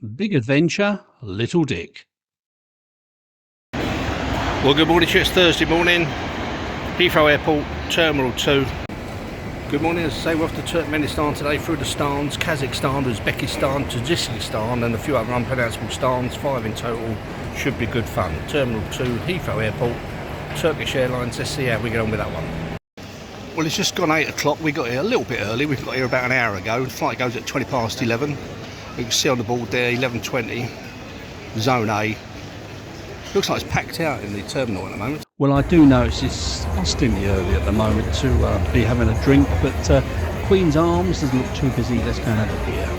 Big adventure, little Dick. Well, good morning to you. It's Thursday morning, Heathrow Airport, Terminal 2. Good morning. As I say, we're off to Turkmenistan today, through the stans, Kazakhstan, Uzbekistan, Tghis and a few other unpronounceable stans, 5 in total. Should be good fun. Terminal 2, Heathrow Airport, Turkish Airlines. Let's see how we get on with that one. Well, it's just gone 8 o'clock. We got here a little bit early. We got here about an hour ago. The flight goes at 20 past 11. You can see on the board there, 11:20, Zone A. Looks like it's packed out in the terminal at the moment. Well, I do notice it's extremely early at the moment to be having a drink, but Queen's Arms doesn't look too busy. Let's go and have a beer.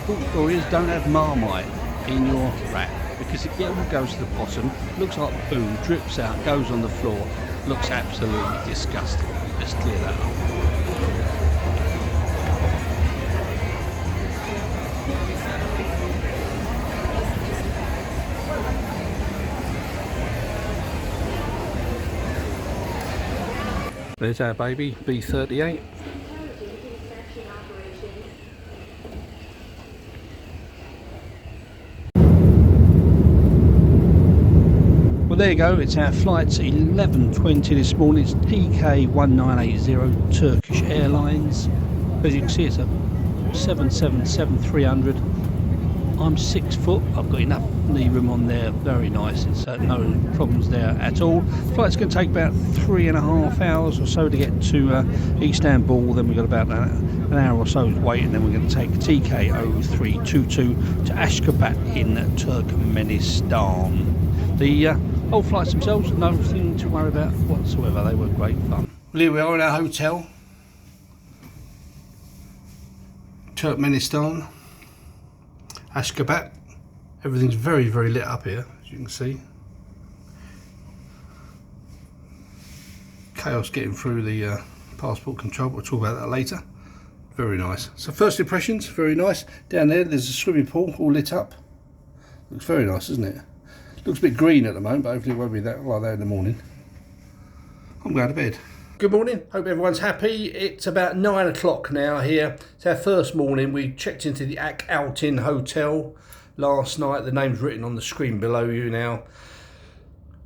The story is, don't have Marmite in your wrap because it all goes to the bottom, looks like poo, drips out, goes on the floor, looks absolutely disgusting. Let's clear that up. There's our baby, B38. Well, there you go, it's our flight's 11:20 this morning. It's TK1980 Turkish Airlines. As you can see, it's a 777-300. I'm 6 foot, I've got enough knee room on there, very nice. It's no problems there at all. Flight's going to take about 3.5 hours or so to get to Istanbul. Then we've got about an hour or so waiting. Then we're going to take TK0322 to Ashgabat in Turkmenistan. The whole flights themselves, nothing to worry about whatsoever. They were great fun. Well, here we are in our hotel, Turkmenistan, Ashgabat. Everything's very, very lit up here, as you can see. Chaos getting through the passport control, we'll talk about that later. Very nice. So first impressions, very nice. Down there's a swimming pool all lit up. Looks very nice, doesn't it? Looks a bit green at the moment, but hopefully it won't be that like that in the morning. I'm going to bed. Good morning, hope everyone's happy. It's about 9 o'clock now here. It's our first morning. We checked into the Altyn Hotel last night. The name's written on the screen below you now.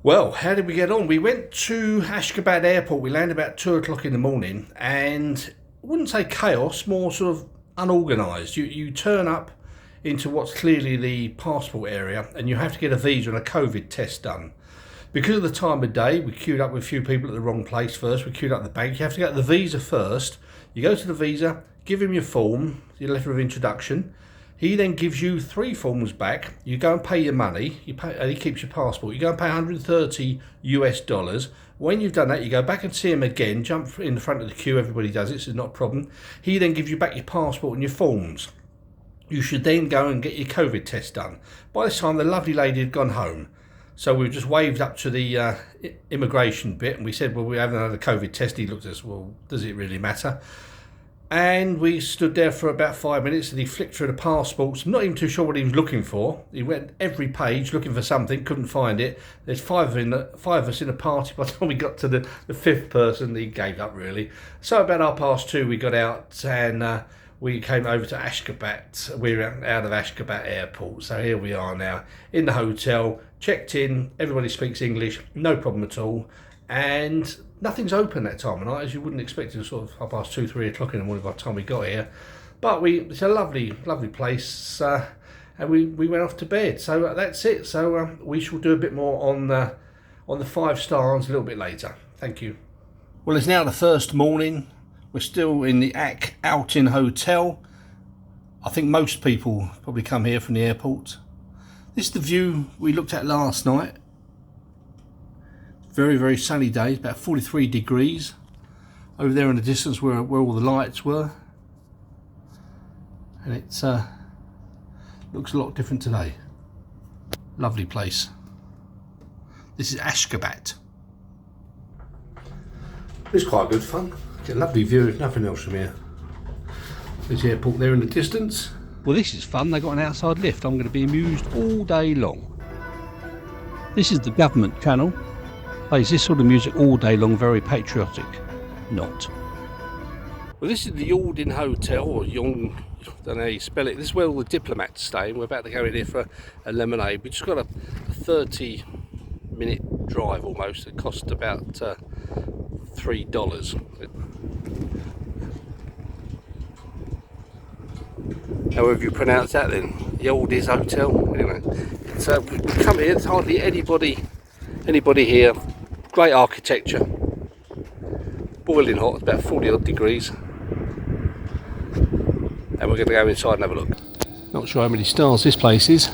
Well, how did we get on? We went to Ashgabat Airport. We landed about 2 o'clock in the morning, and I wouldn't say chaos, more sort of unorganised. You turn up into what's clearly the passport area, and you have to get a visa and a COVID test done. Because of the time of day, we queued up with a few people at the wrong place first. We queued up at the bank. You have to get the visa first. You go to the visa, give him your form, your letter of introduction. He then gives you 3 forms back. You go and pay your money. You pay, and he keeps your passport. You go and pay $130 US. When you've done that, you go back and see him again. Jump in the front of the queue. Everybody does it, so it's not a problem. He then gives you back your passport and your forms. You should then go and get your COVID test done. By this time, the lovely lady had gone home. So we just waved up to the immigration bit, and we said, well, we haven't had a COVID test. He looked at us, well, does it really matter? And we stood there for about 5 minutes, and he flicked through the passports. I'm not even too sure what he was looking for. He went every page looking for something, couldn't find it. There's 5 of us in a party. By the time we got to the 5th person, he gave up, really. So about 2:30, we got out, and we came over to Ashgabat. We're out of Ashgabat Airport. So here we are now in the hotel, checked in, everybody speaks English, no problem at all. And nothing's open that time of night, as you wouldn't expect it, sort of 2:30, 3 o'clock in the morning by the time we got here. But it's a lovely, lovely place, and we went off to bed. So that's it. So we shall do a bit more on the 5 stars a little bit later. Thank you. Well, it's now the first morning. We're still in the Altyn Hotel. I think most people probably come here from the airport. This is the view we looked at last night. Very, very sunny day, about 43 degrees. Over there in the distance where all the lights were. And it looks a lot different today. Lovely place. This is Ashgabat. It's quite good fun. Get a lovely view if nothing else from here. There's the airport there in the distance. Well, this is fun. They got an outside lift. I'm going to be amused all day long. This is the government channel. Plays this sort of music all day long. Very patriotic. Not. Well, this is the Altyn Hotel, or Yong, I don't know how you spell it. This is where all the diplomats stay, and we're about to go in here for a lemonade. We just got a 30-minute drive almost. It cost about $3. However you pronounce that then, the Altyn Hotel. Anyway, so we come here, there's hardly anybody here. Great architecture. Boiling hot, it's about 40 odd degrees. And we're going to go inside and have a look. Not sure how many stars this place is.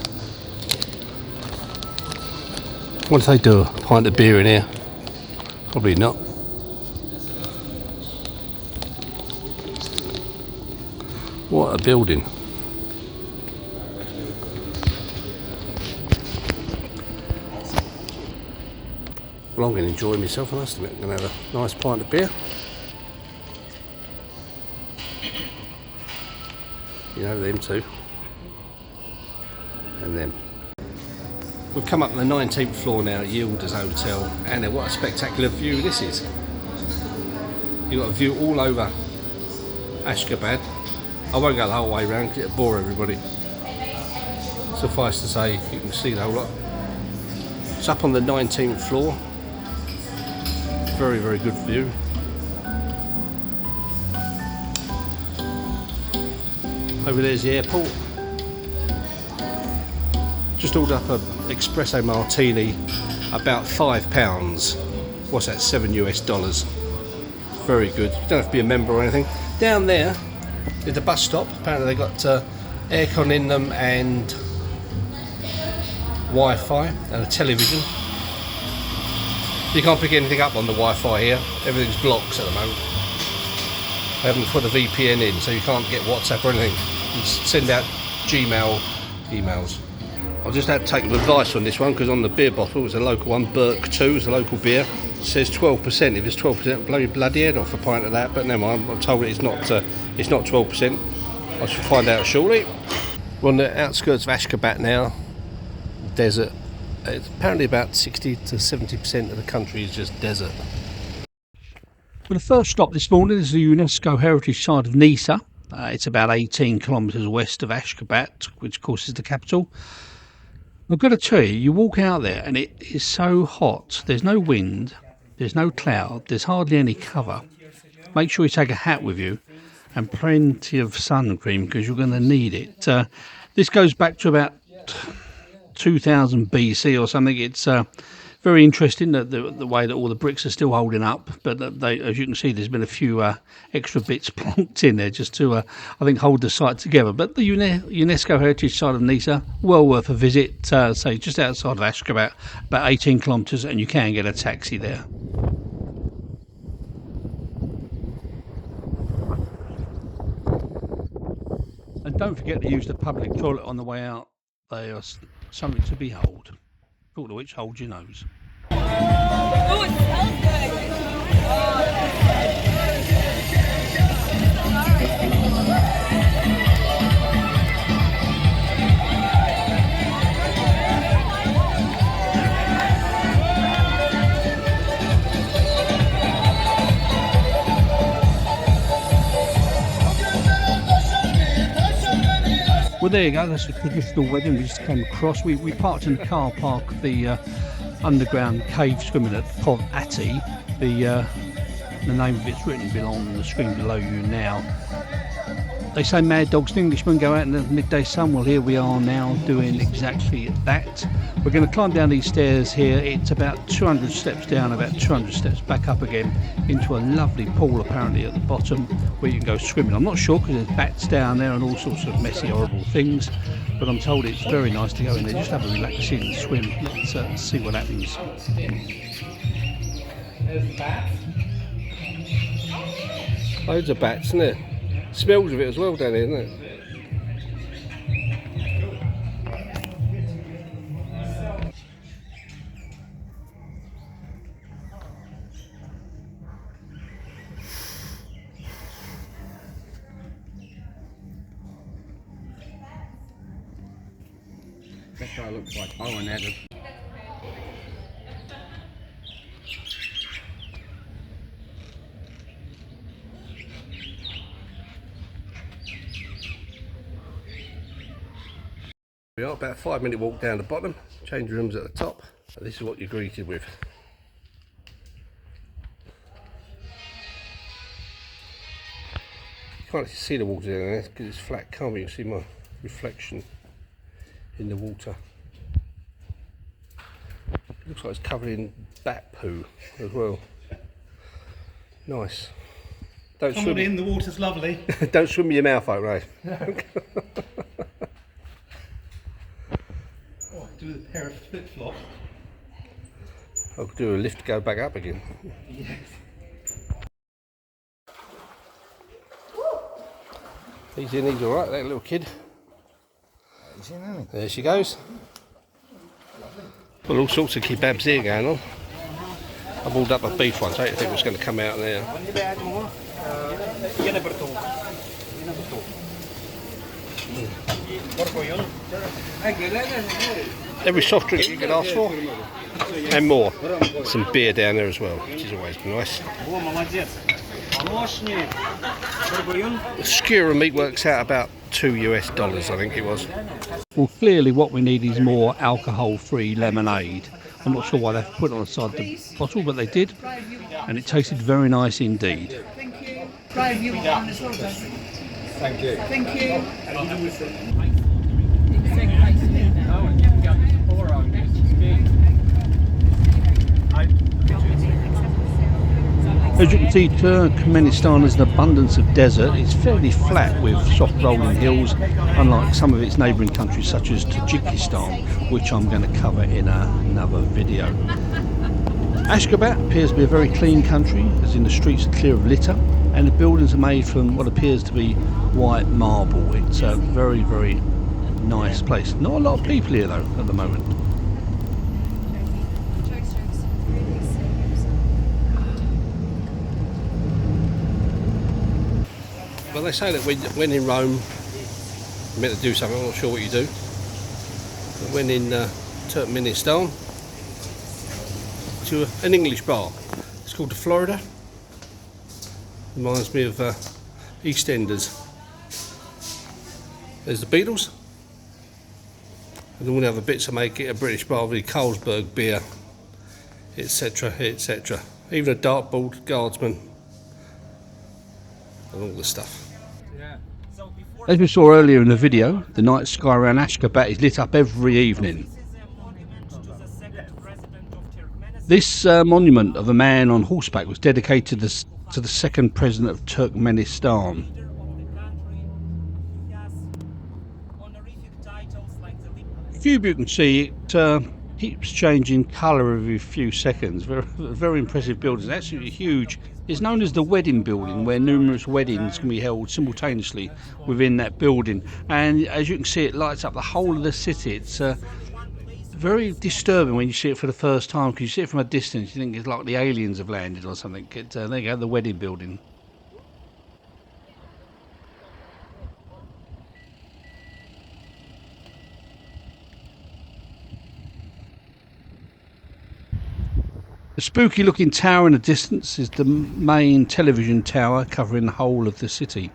What if they do? A pint of beer in here? Probably not. What a building. Well, I'm going to enjoy myself, I must admit. I'm going to have a nice pint of beer. You know, them two. And them. We've come up to the 19th floor now at Altyn Hotel, and what a spectacular view this is. You've got a view all over Ashgabat. I won't go the whole way around because it'll bore everybody. Suffice to say, you can see the whole lot. It's up on the 19th floor. Very, very good view. Over there's the airport. Just ordered up an espresso martini, about £5. What's that, $7 US? Very good. You don't have to be a member or anything. Down there is the bus stop. Apparently they got aircon in them and Wi-Fi and a television. You can't pick anything up on the Wi-Fi here. Everything's blocks at the moment. I haven't put a VPN in, so you can't get WhatsApp or anything. You send out Gmail emails. I just had to take the advice on this one, because on the beer bottle, it's a local one, Burke 2, it's a local beer. It says 12%. If it's 12%, blow your bloody head off a pint of that. But never mind, I'm told it's not 12%. I should find out shortly. We're on the outskirts of Ashgabat now. Desert. It's apparently about 60 to 70% of the country is just desert. Well, the first stop this morning is the UNESCO heritage site of Nisa. It's about 18 kilometres west of Ashgabat, which of course is the capital. I've got to tell you, you walk out there and it is so hot. There's no wind, there's no cloud, there's hardly any cover. Make sure you take a hat with you and plenty of sun cream, because you're going to need it. This goes back to about 2000 BC or something. It's very interesting that the way that all the bricks are still holding up, but they, as you can see, there's been a few extra bits plonked in there just to I think hold the site together. But the UNESCO heritage site of Nisa, well worth a visit. Say just outside of Ashgabat, about 18 kilometres, and you can get a taxi there. And don't forget to use the public toilet on the way out. They are something to behold. Talk to which, hold your nose. Oh, it smells good. Well, there you go, that's the traditional wedding we just came across. We parked in the car park of the underground cave swimming at Kov-Ata. The name of it's written below on the screen below you now. They say mad dogs and Englishmen go out in the midday sun. Well, here we are now doing exactly that. We're going to climb down these stairs here. It's about 200 steps down, about 200 steps back up again into a lovely pool apparently at the bottom where you can go swimming. I'm not sure because there's bats down there and all sorts of messy, horrible things, but I'm told it's very nice to go in there, just have a relaxing swim. Let's see what happens. There's bats. Loads of bats, isn't there? Smells of it as well down here, isn't it? That's what it looks like. Oh, and that is. We are about a 5-minute walk down the bottom, change rooms at the top, and this is what you're greeted with. You can't actually see the water down there because it's flat calm. You can see my reflection in the water. Looks like it's covered in bat poo as well. Nice. Don't Come swim on in, the water's lovely. Don't swim with your mouth open, right? Oh, do a pair of flip-flops. I'll do a lift to go back up again. Yes. He's in, he's alright, that little kid. There she goes. Well, all sorts of kebabs here going on. I balled up a beef one, so I think it was going to come out there. Every soft drink you could ask for, and more. Some beer down there as well, which is always nice. The skewer meat works out about $2 I think it was. Well, clearly what we need is more alcohol-free lemonade. I'm not sure why they've put it on the side of the bottle, but they did, and it tasted very nice indeed. Thank you. Drive you on as well, does it? Thank you. Thank you. As you can see, Turkmenistan has an abundance of desert. It's fairly flat with soft rolling hills, unlike some of its neighbouring countries such as Tajikistan, which I'm going to cover in another video. Ashgabat appears to be a very clean country, as in the streets are clear of litter, and the buildings are made from what appears to be white marble. It's a very, very nice place. Not a lot of people here though at the moment. Well, they say that when in Rome, you're meant to do something. I'm not sure what you do. But when in Turkmenistan, to an English bar. It's called the Florida. Reminds me of EastEnders. There's the Beatles. And all the other bits that make it a British bar, the Carlsberg beer, etc., etc. Even a dartboard, guardsman, and all the stuff. As we saw earlier in the video, the night sky around Ashgabat is lit up every evening. This monument of a man on horseback was dedicated to the second president of Turkmenistan. The cube you can see, it keeps changing colour every few seconds. Very impressive building. It's absolutely huge. It's known as the wedding building, where numerous weddings can be held simultaneously within that building. And as you can see, it lights up the whole of the city. It's very disturbing when you see it for the first time, because you see it from a distance, you think it's like the aliens have landed or something. There you go, the wedding building. The spooky looking tower in the distance is the main television tower covering the whole of the city.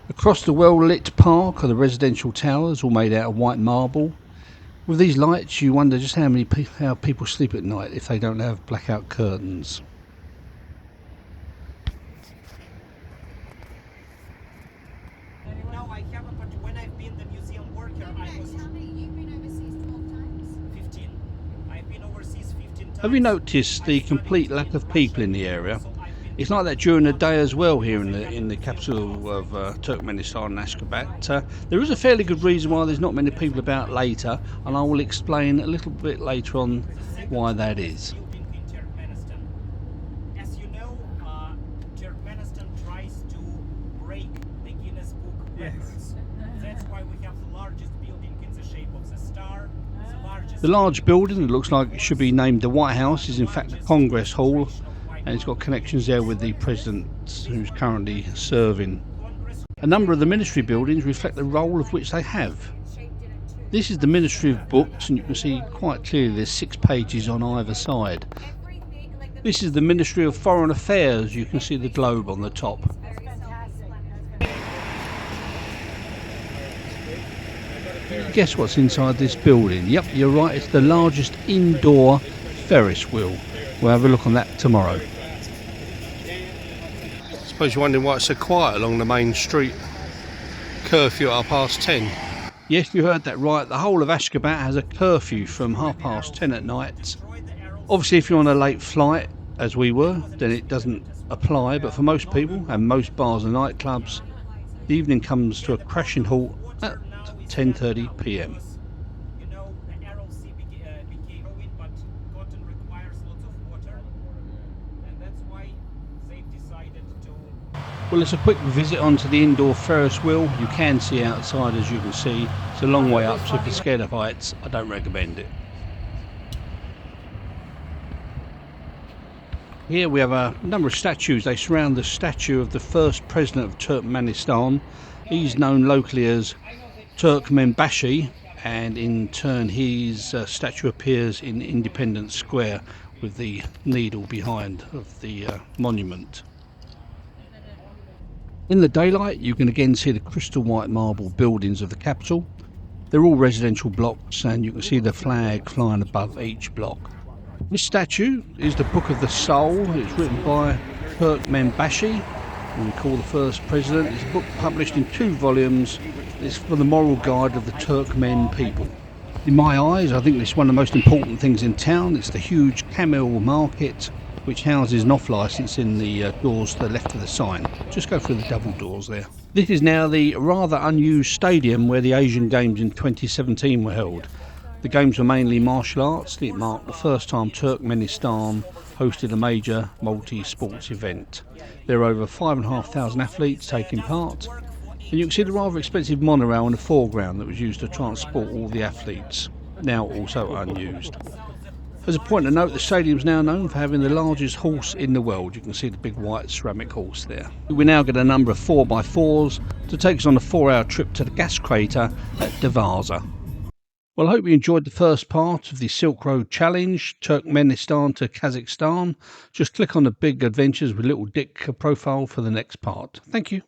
Across the well-lit park are the residential towers, all made out of white marble. With these lights, you wonder just how people sleep at night if they don't have blackout curtains. No, I haven't, but when I've been the museum worker, I was... How many? You've been overseas 12 times? 15. I've been overseas 15 times. Have you noticed the complete lack of people in the area? It's like that during the day as well here in the capital of Turkmenistan, Ashgabat. There is a fairly good reason why there's not many people about later, and I will explain a little bit later on why that is. As you know, Turkmenistan tries to break the Guinness Book of Records. That's why we have the largest building in the shape of the star. The largest The large building that looks like it should be named the White House is in fact the Congress Hall, and it's got connections there with the president who's currently serving. A number of the ministry buildings reflect the role of which they have. This is the Ministry of Books, and you can see quite clearly there's 6 pages on either side. This is the Ministry of Foreign Affairs, you can see the globe on the top. Guess what's inside this building? Yep, you're right, it's the largest indoor Ferris wheel. We'll have a look on that tomorrow. I suppose you're wondering why it's so quiet along the main street. Curfew at 10:30. Yes, you heard that right. The whole of Ashgabat has a curfew from 10:30 at night. Obviously, if you're on a late flight, as we were, then it doesn't apply. But for most people and most bars and nightclubs, the evening comes to a crashing halt at 10:30 p.m. You know, the Aral Sea became growing, but cotton requires lots of water, and that's why they've decided to. Well, it's a quick visit onto the indoor Ferris wheel. You can see outside, as you can see. It's a long way up, so if you're scared of heights, I don't recommend it. Here we have a number of statues. They surround the statue of the first president of Turkmenistan. He's known locally as Turkmenbashi, and in turn his statue appears in Independence Square with the needle behind of the monument. In the daylight you can again see the crystal white marble buildings of the capital. They're all residential blocks, and you can see the flag flying above each block. This statue is the Book of the Soul. It's written by Turkmenbashi, who we call the first president. It's a book published in 2 volumes. It's for the moral guide of the Turkmen people. In my eyes, I think this is one of the most important things in town. It's the huge camel market, which houses an off-licence in the doors to the left of the sign. Just go through the double doors there. This is now the rather unused stadium where the Asian Games in 2017 were held. The games were mainly martial arts. It marked the first time Turkmenistan hosted a major multi-sports event. There are over 5,500 athletes taking part, and you can see the rather expensive monorail in the foreground that was used to transport all the athletes, now also unused. As a point of note, the stadium is now known for having the largest horse in the world. You can see the big white ceramic horse there. We now get a number of 4x4s to take us on a 4-hour trip to the gas crater at Darvaza. Well, I hope you enjoyed the first part of the Silk Road Challenge, Turkmenistan to Kazakhstan. Just click on the Big Adventures with Little Dick profile for the next part. Thank you.